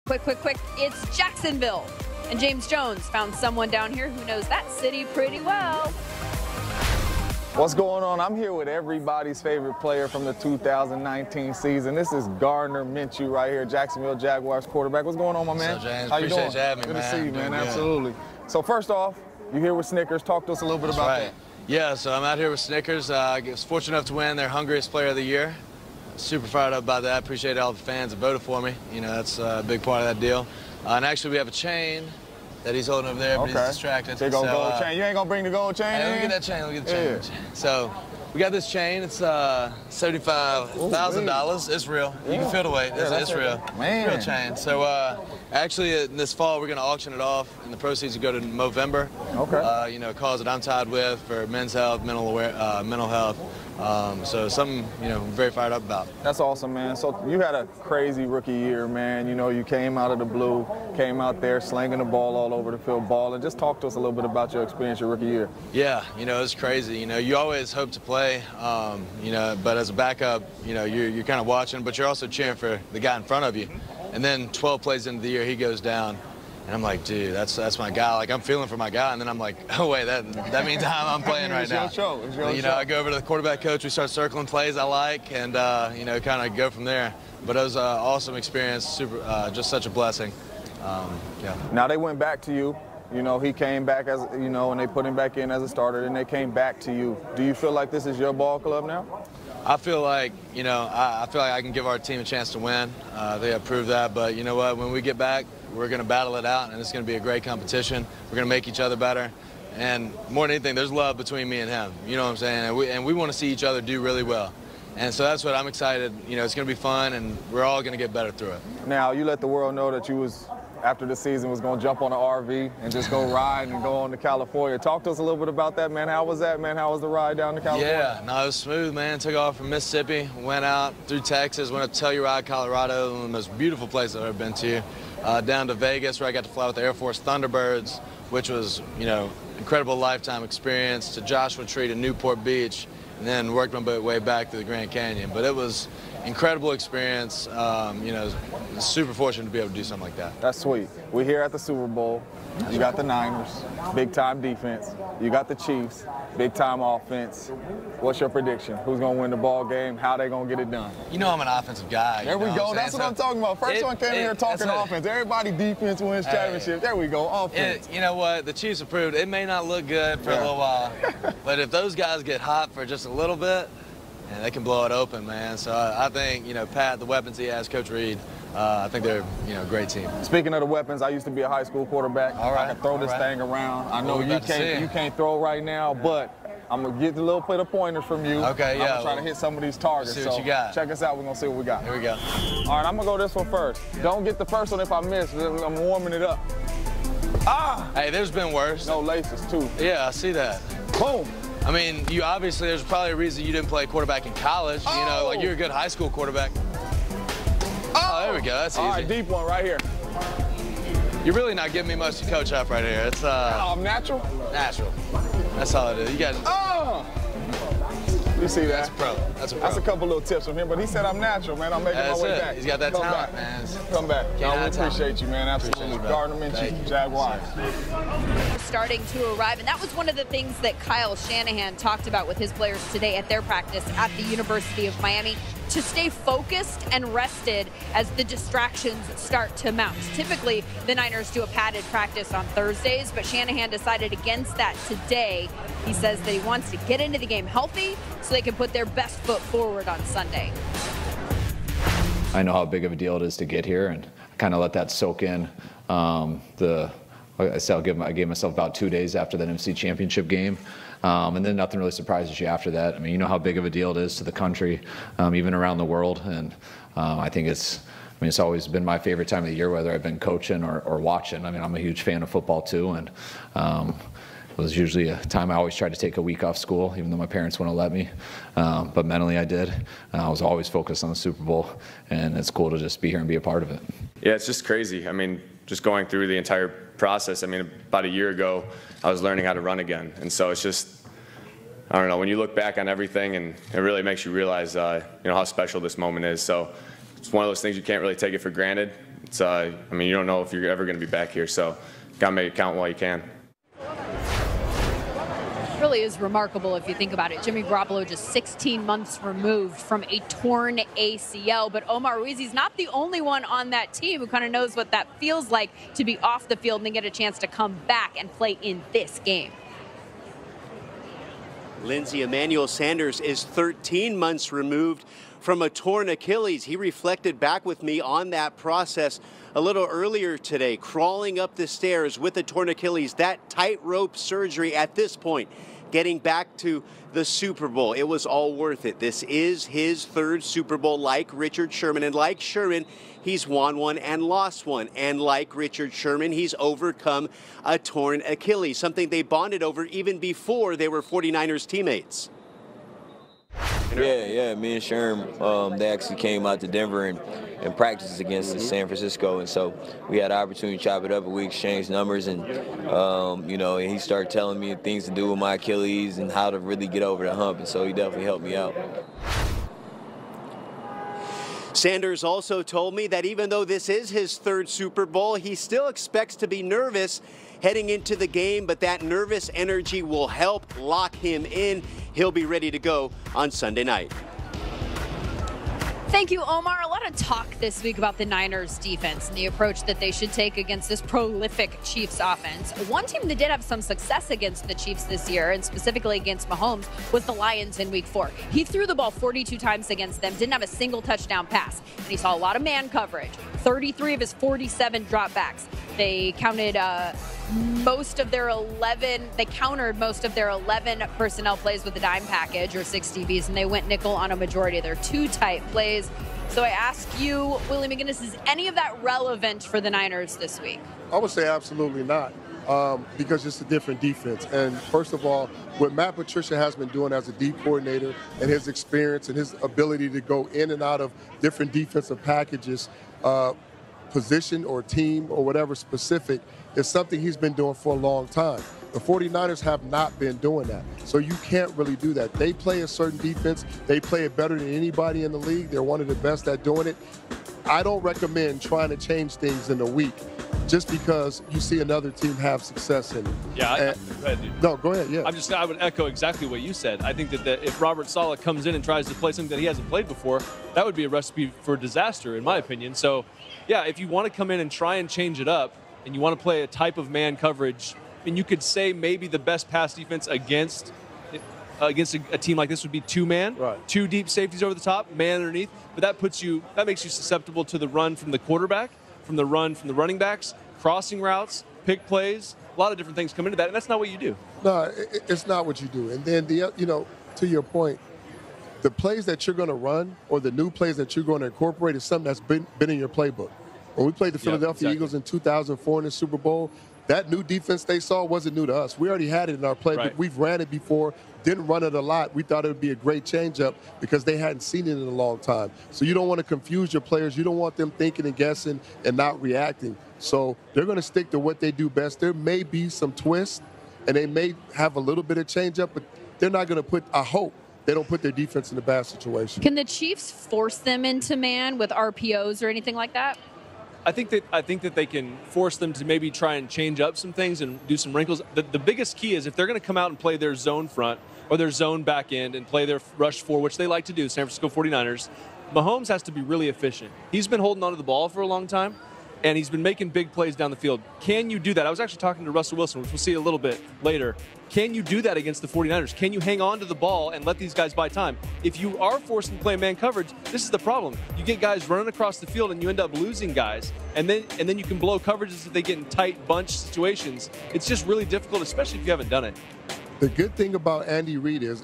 Quick. It's Jacksonville. And James Jones found someone down here who knows that city pretty well. What's going on? I'm here with everybody's favorite player from the 2019 season. This is Gardner Minshew right here, Jacksonville Jaguars quarterback. What's going on, my man? What's up, James? How you Appreciate doing? you having me, Good man. to see you, man. Doing good. Absolutely. So first off, you're here with Snickers. Talk to us a little bit about that. Yeah, so I'm out here with Snickers. I was fortunate enough to win their Hungriest Player of the Year. Super fired up about that. Appreciate all the fans that voted for me. You know, that's a big part of that deal. And actually, we have a chain that he's holding over there, but he's distracted. Big old gold chain. You ain't gonna bring the gold chain? Hey, let me get that chain. Let me get the chain. So we got this chain. It's $75,000. It's real. You can feel the weight. It's real. Man. Real chain. So actually, this fall, we're going to auction it off, and the proceeds will go to Movember. Okay. You know, a cause that I'm tied with for men's health, mental health. So something, you know, I'm very fired up about. That's awesome, man. So you had a crazy rookie year, man. You know, you came out of the blue, came out there slinging the ball all over the field, balling. Just talk to us a little bit about your experience your rookie year. Yeah, you know, it's crazy. You know, you always hope to play, you know, but as a backup, you know, you're kind of watching, but you're also cheering for the guy in front of you. And then 12 plays into the year, he goes down. And I'm like, dude, that's my guy. Like, I'm feeling for my guy. And then I'm like, oh, wait, that means I'm playing right now. It's your show. You know, I go over to the quarterback coach. We start circling plays I like and, you know, kind of go from there. But it was an awesome experience, just such a blessing. Yeah. Now they went back to you. You know, he came back as, you know, and they put him back in as a starter, and they came back to you. Do you feel like this is your ball club now? I feel like, you know, I feel like I can give our team a chance to win. They have proved that. But you know what? When we get back, we're going to battle it out, and it's going to be a great competition. We're going to make each other better. And more than anything, there's love between me and him. You know what I'm saying? And we want to see each other do really well. And so that's what I'm excited. You know, it's going to be fun, and we're all going to get better through it. Now, you let the world know that you was, after the season, was going to jump on an RV and just go ride and go on to California. Talk to us a little bit about that, man. How was that, man? How was the ride down to California? Yeah, no, it was smooth, man. Took off from Mississippi, went out through Texas, went up to Telluride, Colorado, one of the most beautiful places I've ever been to. Down to Vegas, where I got to fly with the Air Force Thunderbirds, which was, you know, incredible lifetime experience, to Joshua Tree, to Newport Beach, and then worked my way back to the Grand Canyon. But it was incredible experience. You know, super fortunate to be able to do something like that. That's sweet. We're here at the Super Bowl. You got the Niners, big-time defense. You got the Chiefs, big-time offense. What's your prediction? Who's going to win the ball game? How they going to get it done? You know I'm an offensive guy. There we go. That's what I'm talking about. First one came in here talking offense. Everybody defense wins championships. There we go, offense. You know what? The Chiefs have proved it may not look good for a little while, but if those guys get hot for just a little bit, and they can blow it open, man. So I think, you know, Pat, the weapons he has, Coach Reed, I think they're, you know, a great team. Speaking of the weapons, I used to be a high school quarterback. All right. I can throw this thing around. I know you can't throw right now, but I'm going to get a little bit of pointers from you. Okay, yeah. I'm going to try to hit some of these targets. See what you got. Check us out. We're going to see what we got. Here we go. All right, I'm going to go this one first. Don't get the first one if I miss. I'm warming it up. Ah! Hey, there's been worse. No laces, too. Yeah, I see that. Boom. I mean, you obviously, there's probably a reason you didn't play quarterback in college. Oh. You know, like you're a good high school quarterback. Oh, there we go. That's easy. All right, deep one right here. You're really not giving me much to coach up right here. It's I'm natural? Natural. That's all it is. You got. Oh! You see that? That's pro. That's a pro. That's a couple little tips from him, but he said I'm natural, man. I'm making my way back. He's got that talent, man. Come back. We appreciate you, man. Absolutely. Gardner Minshew, Jaguars. Starting to arrive, and that was one of the things that Kyle Shanahan talked about with his players today at their practice at the University of Miami, to stay focused and rested as the distractions start to mount. Typically, the Niners do a padded practice on Thursdays, but Shanahan decided against that today. He says that he wants to get into the game healthy so they can put their best foot forward on Sunday. I know how big of a deal it is to get here, and kind of let that soak in. Like I said, I gave myself about 2 days after that NFC Championship game. And then nothing really surprises you after that. I mean, you know how big of a deal it is to the country, even around the world. And I think it's always been my favorite time of the year, whether I've been coaching or watching. I mean, I'm a huge fan of football too. And it was usually a time I always tried to take a week off school, even though my parents wouldn't let me. But mentally I did. I was always focused on the Super Bowl. And it's cool to just be here and be a part of it. Yeah, it's just crazy. I mean, just going through the entire process. I mean, about a year ago, I was learning how to run again. And so it's just, I don't know, when you look back on everything, and it really makes you realize, you know, how special this moment is. So it's one of those things you can't really take it for granted. It's I mean, you don't know if you're ever going to be back here, so got to make it count while you can. Really is remarkable if you think about it. Jimmy Garoppolo just 16 months removed from a torn ACL, but Omar Ruiz not the only one on that team who kind of knows what that feels like to be off the field and then get a chance to come back and play in this game. Lindsey Emmanuel Sanders is 13 months removed from a torn Achilles. He reflected back with me on that process a little earlier today, crawling up the stairs with a torn Achilles, that tightrope surgery at this point, getting back to the Super Bowl. It was all worth it. This is his third Super Bowl, like Richard Sherman. And like Sherman, he's won one and lost one. And like Richard Sherman, he's overcome a torn Achilles, something they bonded over even before they were 49ers teammates. Yeah, me and Sherm, they actually came out to Denver and practiced against San Francisco, and so we had the opportunity to chop it up, and we exchanged numbers, and you know, and he started telling me things to do with my Achilles and how to really get over the hump, and so he definitely helped me out. Sanders also told me that even though this is his third Super Bowl, he still expects to be nervous heading into the game, but that nervous energy will help lock him in. He'll be ready to go on Sunday night. Thank you, Omar. A lot of talk this week about the Niners defense and the approach that they should take against this prolific Chiefs offense. One team that did have some success against the Chiefs this year, and specifically against Mahomes, was the Lions in Week 4. He threw the ball 42 times against them, didn't have a single touchdown pass, and he saw a lot of man coverage. 33 of his 47 dropbacks. They counted most of their 11. They countered most of their 11 personnel plays with the dime package, or 6 DBs, and they went nickel on a majority of their 2 tight plays. So I ask you, Willie McGinnis, is any of that relevant for the Niners this week? I would say absolutely not, because it's a different defense. And first of all, what Matt Patricia has been doing as a D coordinator and his experience and his ability to go in and out of different defensive packages, position or team or whatever specific, is something he's been doing for a long time. The 49ers have not been doing that. So you can't really do that. They play a certain defense. They play it better than anybody in the league. They're one of the best at doing it. I don't recommend trying to change things in a week just because you see another team have success in it. Yeah, go ahead, dude. No, go ahead, yeah. I would echo exactly what you said. I think that if Robert Saleh comes in and tries to play something that he hasn't played before, that would be a recipe for disaster, in my opinion. So, yeah, if you want to come in and try and change it up, and you want to play a type of man coverage, and you could say maybe the best pass defense against a team like this would be 2-man, right. 2 deep safeties over the top, man underneath. But that makes you susceptible to the run from the quarterback, from the running backs, crossing routes, pick plays. A lot of different things come into that, and that's not what you do. No, it's not what you do. And then to your point, the plays that you're going to run or the new plays that you're going to incorporate is something that's been in your playbook. When we played the Philadelphia Eagles in 2004 in the Super Bowl, that new defense they saw wasn't new to us. We already had it in our playbook. Right. We've ran it before, didn't run it a lot. We thought it would be a great changeup because they hadn't seen it in a long time. So you don't want to confuse your players. You don't want them thinking and guessing and not reacting. So they're going to stick to what they do best. There may be some twists, and they may have a little bit of changeup, but they're not going to put, I hope, they don't put their defense in a bad situation. Can the Chiefs force them into man with RPOs or anything like that? I think that they can force them to maybe try and change up some things and do some wrinkles. The biggest key is if they're going to come out and play their zone front or their zone back end and play their rush 4, which they like to do, San Francisco 49ers, Mahomes has to be really efficient. He's been holding onto the ball for a long time, and he's been making big plays down the field. Can you do that? I was actually talking to Russell Wilson, which we'll see a little bit later. Can you do that against the 49ers? Can you hang on to the ball and let these guys buy time? If you are forced to play man coverage, this is the problem. You get guys running across the field and you end up losing guys, and then you can blow coverages if they get in tight bunch situations. It's just really difficult, especially if you haven't done it. The good thing about Andy Reid is,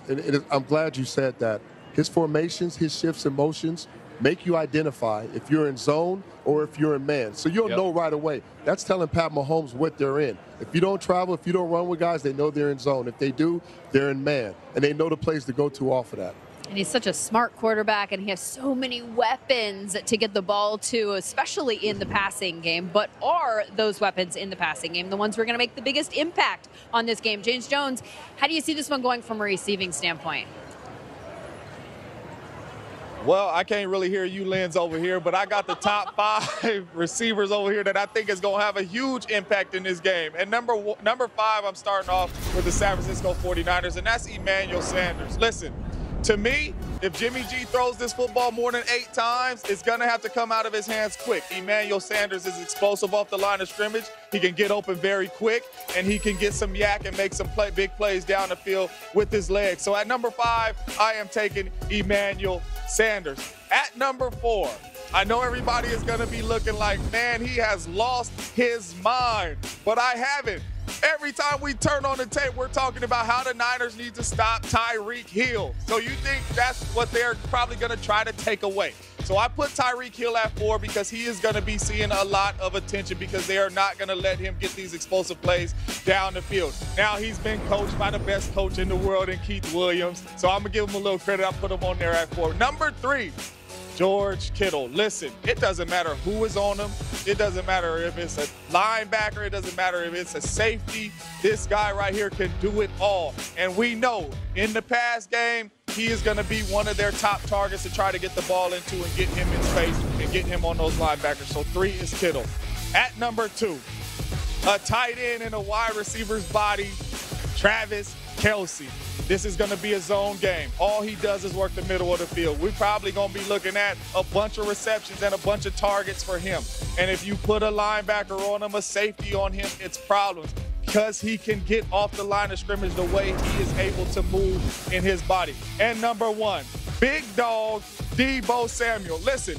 I'm glad you said that, his formations, his shifts and motions make you identify if you're in zone or if you're in man. So you'll know right away. That's telling Pat Mahomes what they're in. If you don't travel, if you don't run with guys, they know they're in zone. If they do, they're in man. And they know the plays to go to off of that. And he's such a smart quarterback, and he has so many weapons to get the ball to, especially in the passing game. But are those weapons in the passing game the ones who are going to make the biggest impact on this game? James Jones, how do you see this one going from a receiving standpoint? Well, I can't really hear you, Lens, over here, but I got the top 5 receivers over here that I think is going to have a huge impact in this game. And number 5, I'm starting off with the San Francisco 49ers, and that's Emmanuel Sanders. Listen, to me, if Jimmy G throws this football more than 8 times, it's going to have to come out of his hands quick. Emmanuel Sanders is explosive off the line of scrimmage. He can get open very quick, and he can get some yak and make some big plays down the field with his legs. So at number 5, I am taking Emmanuel Sanders. At number 4, I know everybody is going to be looking like, man, he has lost his mind, but I haven't. Every time we turn on the tape, we're talking about how the Niners need to stop Tyreek Hill. So you think that's what they're probably going to try to take away. So I put Tyreek Hill at 4 because he is going to be seeing a lot of attention because they are not going to let him get these explosive plays down the field. Now, he's been coached by the best coach in the world in Keith Williams. So I'm going to give him a little credit. I'll put him on there at 4. Number 3. George Kittle. Listen, it doesn't matter who is on him. It doesn't matter if it's a linebacker. It doesn't matter if it's a safety. This guy right here can do it all. And we know in the pass game, he is going to be one of their top targets to try to get the ball into and get him in space and get him on those linebackers. So 3 is Kittle. At number 2, a tight end in a wide receiver's body, Travis Kelce. This is going to be a zone game. All he does is work the middle of the field. We're probably going to be looking at a bunch of receptions and a bunch of targets for him. And if you put a linebacker on him, a safety on him, it's problems because he can get off the line of scrimmage the way he is able to move in his body. And number 1, big dog, Deebo Samuel. Listen,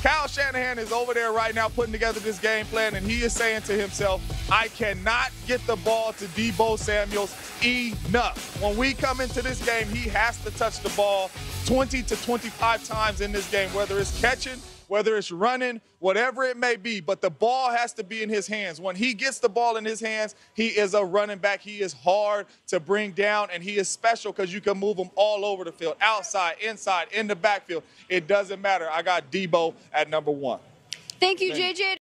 Kyle Shanahan is over there right now putting together this game plan, and he is saying to himself, I cannot get the ball to Deebo Samuels enough. When we come into this game, he has to touch the ball 20 to 25 times in this game, whether it's catching, whether it's running, whatever it may be, but the ball has to be in his hands. When he gets the ball in his hands, he is a running back. He is hard to bring down, and he is special because you can move him all over the field, outside, inside, in the backfield. It doesn't matter. I got Deebo at number 1. Thank you, JJ.